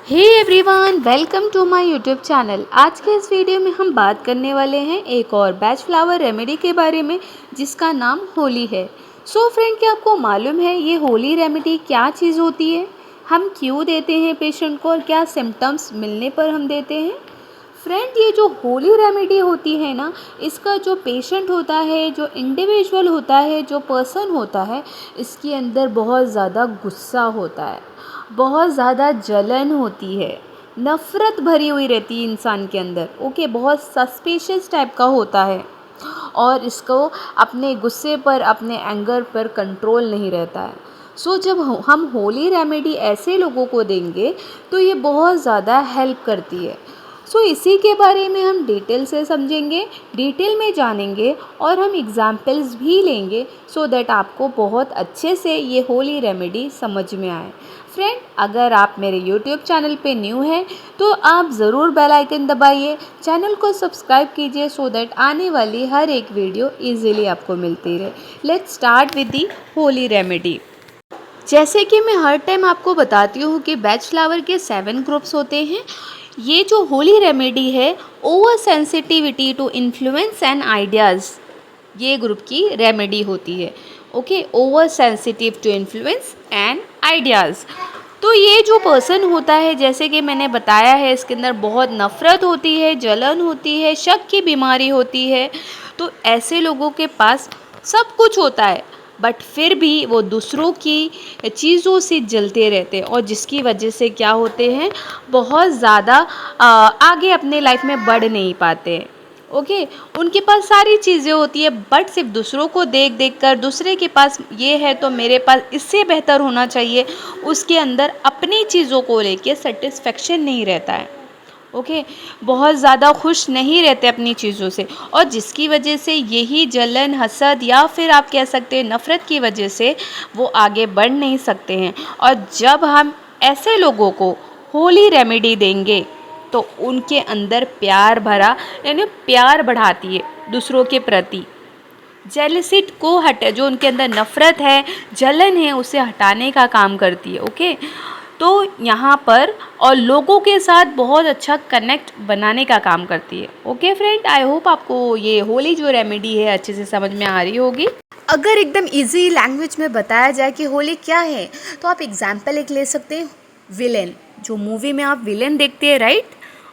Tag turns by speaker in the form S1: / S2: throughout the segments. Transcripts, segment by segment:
S1: Hey everyone, welcome to my YouTube channel. आज के इस वीडियो में हम बात करने वाले हैं एक और बैच फ्लावर रेमेडी के बारे में जिसका नाम होली है। सो फ्रेंड, क्या आपको मालूम है ये होली रेमेडी क्या चीज़ होती है, हम क्यों देते हैं पेशेंट को और क्या सिम्टम्स मिलने पर हम देते हैं। फ्रेंड, ये जो होली रेमेडी होती है ना, इसका जो पेशेंट होता है, जो इंडिविजुअल होता है, जो पर्सन होता है, इसके अंदर बहुत ज़्यादा गुस्सा होता है, बहुत ज़्यादा जलन होती है, नफ़रत भरी हुई रहती है इंसान के अंदर। ओके, बहुत सस्पिशियस टाइप का होता है और इसको अपने गुस्से पर, अपने एंगर पर कंट्रोल नहीं रहता है। सो जब हम होली रेमेडी ऐसे लोगों को देंगे तो ये बहुत ज़्यादा हेल्प करती है। सो इसी के बारे में हम डिटेल से समझेंगे, डिटेल में जानेंगे और हम एग्जाम्पल्स भी लेंगे सो दैट आपको बहुत अच्छे से ये होली रेमेडी समझ में आए। फ्रेंड, अगर आप मेरे यूट्यूब चैनल पे न्यू हैं तो आप ज़रूर बेल आइकन दबाइए, चैनल को सब्सक्राइब कीजिए सो दैट आने वाली हर एक वीडियो इजीली आपको मिलती रहे। Let's start with the Holi remedy. जैसे कि मैं हर टाइम आपको बताती हूँ कि बैच फ्लावर के 7 ग्रुप्स होते हैं। ये जो होली रेमेडी है, over sensitivity to influence and ideas, ये ग्रुप की रेमेडी होती है। Okay, over sensitive to influence and ideas. तो ये जो पर्सन होता है, जैसे कि मैंने बताया है, इसके अंदर बहुत नफ़रत होती है, जलन होती है, शक की बीमारी होती है। तो ऐसे लोगों के पास सब कुछ होता है बट फिर भी वो दूसरों की चीज़ों से जलते रहते हैं और जिसकी वजह से क्या होते हैं, बहुत ज़्यादा आगे अपने लाइफ में बढ़ नहीं पाते हैं। ओके, उनके पास सारी चीज़ें होती है बट सिर्फ दूसरों को देख देख कर, दूसरे के पास ये है तो मेरे पास इससे बेहतर होना चाहिए, उसके अंदर अपनी चीज़ों को लेके सेटिस्फेक्शन नहीं रहता है। ओके, बहुत ज़्यादा खुश नहीं रहते अपनी चीज़ों से और जिसकी वजह से यही जलन, हसद या फिर आप कह सकते हैं नफ़रत की वजह से वो आगे बढ़ नहीं सकते हैं। और जब हम ऐसे लोगों को होली रेमेडी देंगे तो उनके अंदर प्यार भरा, यानी प्यार बढ़ाती है दूसरों के प्रति, जेलसी को जो उनके अंदर नफ़रत है, जलन है, उसे हटाने का काम करती है। ओके, तो यहाँ पर और लोगों के साथ बहुत अच्छा कनेक्ट बनाने का काम करती है। ओके फ्रेंड, आई होप आपको ये होली जो रेमेडी है अच्छे से समझ में आ रही होगी। अगर एकदम इजी लैंग्वेज में बताया जाए कि होली क्या है तो आप एग्जाम्पल एक ले सकते हैं, विलेन। जो मूवी में आप विलेन देखते हैं, राइट,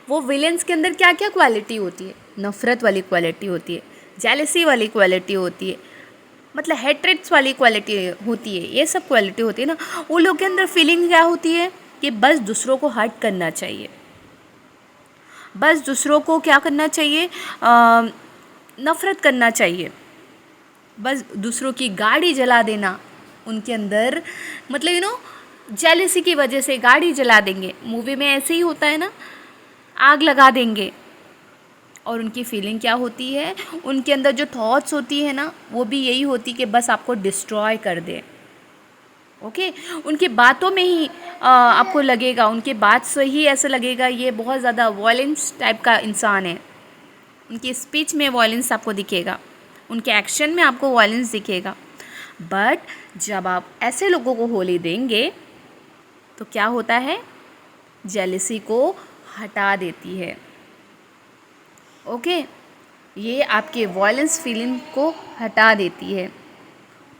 S1: वो विलेंस के अंदर क्या क्या क्वालिटी होती है? नफ़रत वाली क्वालिटी होती है, जेलसी वाली क्वालिटी होती है, मतलब हेट्रेट्स वाली क्वालिटी होती है, ये सब क्वालिटी होती है ना। वो लोग के अंदर फीलिंग क्या होती है कि बस दूसरों को हर्ट करना चाहिए, बस दूसरों को क्या करना चाहिए, नफ़रत करना चाहिए, बस दूसरों की गाड़ी जला देना उनके अंदर, मतलब जेलसी की वजह से गाड़ी जला देंगे। मूवी में ऐसे ही होता है ना, आग लगा देंगे। और उनकी फीलिंग क्या होती है, उनके अंदर जो थॉट्स होती है ना, वो भी यही होती कि बस आपको डिस्ट्रॉय कर दे। ओके, उनकी बातों में ही आपको लगेगा, उनके बात से ही ऐसा लगेगा ये बहुत ज़्यादा वॉयलेंस टाइप का इंसान है। उनकी स्पीच में वॉयलेंस आपको दिखेगा, उनके एक्शन में आपको वॉयलेंस दिखेगा। बट जब आप ऐसे लोगों को होली देंगे तो क्या होता है, जेलसी को हटा देती है। ओके, ये आपके वॉयलेंस फीलिंग को हटा देती है।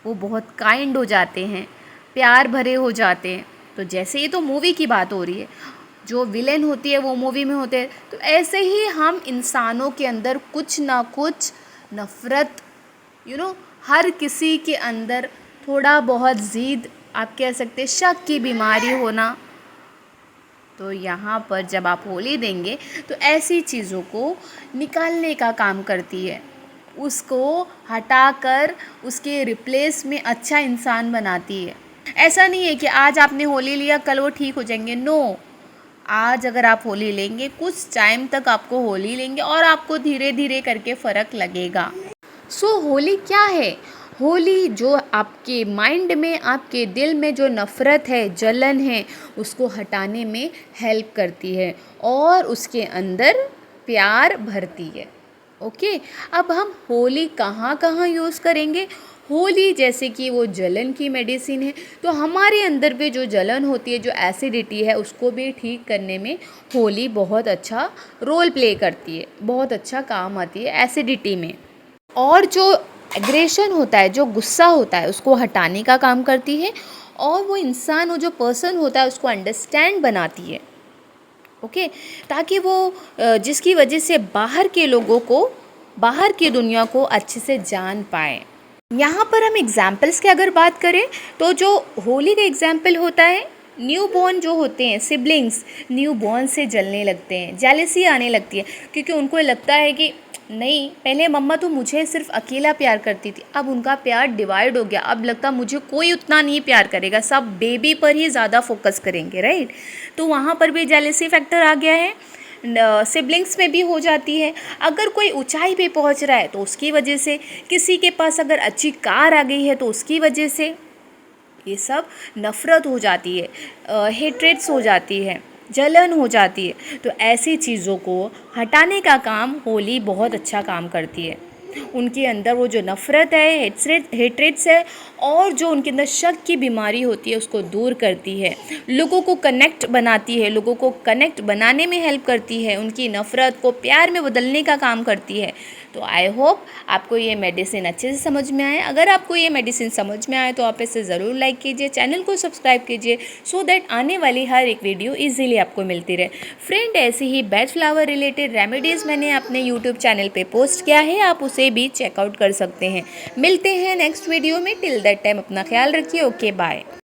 S1: वो बहुत काइंड हो जाते हैं, प्यार भरे हो जाते हैं। तो जैसे ये तो मूवी की बात हो रही है, जो विलेन होती है वो मूवी में होते हैं, तो ऐसे ही हम इंसानों के अंदर कुछ ना कुछ नफ़रत, हर किसी के अंदर थोड़ा बहुत ज़िद, आप कह सकते हैं शक की बीमारी होना। तो यहाँ पर जब आप होली देंगे तो ऐसी चीज़ों को निकालने का काम करती है, उसको हटाकर उसके रिप्लेस में अच्छा इंसान बनाती है। ऐसा नहीं है कि आज आपने होली लिया कल वो ठीक हो जाएंगे, नो। आज अगर आप होली लेंगे, कुछ टाइम तक आपको होली लेंगे और आपको धीरे धीरे करके फ़र्क लगेगा। सो होली क्या है? होली जो आपके माइंड में, आपके दिल में जो नफ़रत है, जलन है, उसको हटाने में हेल्प करती है और उसके अंदर प्यार भरती है। ओके, अब हम होली कहाँ कहाँ यूज़ करेंगे? होली जैसे कि वो जलन की मेडिसिन है, तो हमारे अंदर भी जो जलन होती है, जो एसिडिटी है, उसको भी ठीक करने में होली बहुत अच्छा रोल प्ले करती है, बहुत अच्छा काम आती है एसिडिटी में। और जो एग्रेशन होता है, जो गुस्सा होता है, उसको हटाने का काम करती है, और वो इंसान, वो जो पर्सन होता है, उसको अंडरस्टैंड बनाती है। ओके, ताकि वो जिसकी वजह से बाहर के लोगों को, बाहर की दुनिया को अच्छे से जान पाए। यहाँ पर हम एग्जाम्पल्स की अगर बात करें, तो जो होली का एग्जाम्पल होता है, न्यू बॉर्न जो होते हैं सिबलिंग्स, न्यू बॉर्न से जलने लगते हैं, जेलसी आने लगती है, क्योंकि उनको लगता है कि नहीं, पहले मम्मा तो मुझे सिर्फ अकेला प्यार करती थी, अब उनका प्यार डिवाइड हो गया, अब लगता मुझे कोई उतना नहीं प्यार करेगा, सब बेबी पर ही ज़्यादा फोकस करेंगे, राइट। तो वहाँ पर भी जेलसी फैक्टर आ गया है। सिबलिंग्स में भी हो जाती है। अगर कोई ऊंचाई पे पहुंच रहा है तो उसकी वजह से, किसी के पास अगर अच्छी कार आ गई है तो उसकी वजह से, ये सब नफ़रत हो जाती है, हेट्रेट्स हो जाती है, जलन हो जाती है। तो ऐसी चीज़ों को हटाने का काम होली बहुत अच्छा काम करती है। उनके अंदर वो जो नफ़रत है, हेट्रेट्स है, और जो उनके अंदर शक की बीमारी होती है, उसको दूर करती है, लोगों को कनेक्ट बनाती है, लोगों को कनेक्ट बनाने में हेल्प करती है, उनकी नफ़रत को प्यार में बदलने का काम करती है। तो आई होप आपको ये मेडिसिन अच्छे से समझ में आए। अगर आपको ये मेडिसिन समझ में आए तो आप इसे ज़रूर लाइक कीजिए, चैनल को सब्सक्राइब कीजिए, सो दैट आने वाली हर एक वीडियो इजीली आपको मिलती रहे। फ्रेंड, ऐसी ही बैच फ्लावर रिलेटेड रेमेडीज़ मैंने अपने यूट्यूब चैनल पे पोस्ट किया है, आप उसे भी चेकआउट कर सकते हैं। मिलते हैं नेक्स्ट वीडियो में। टिल दैट टाइम अपना ख्याल रखिए। Okay, bye.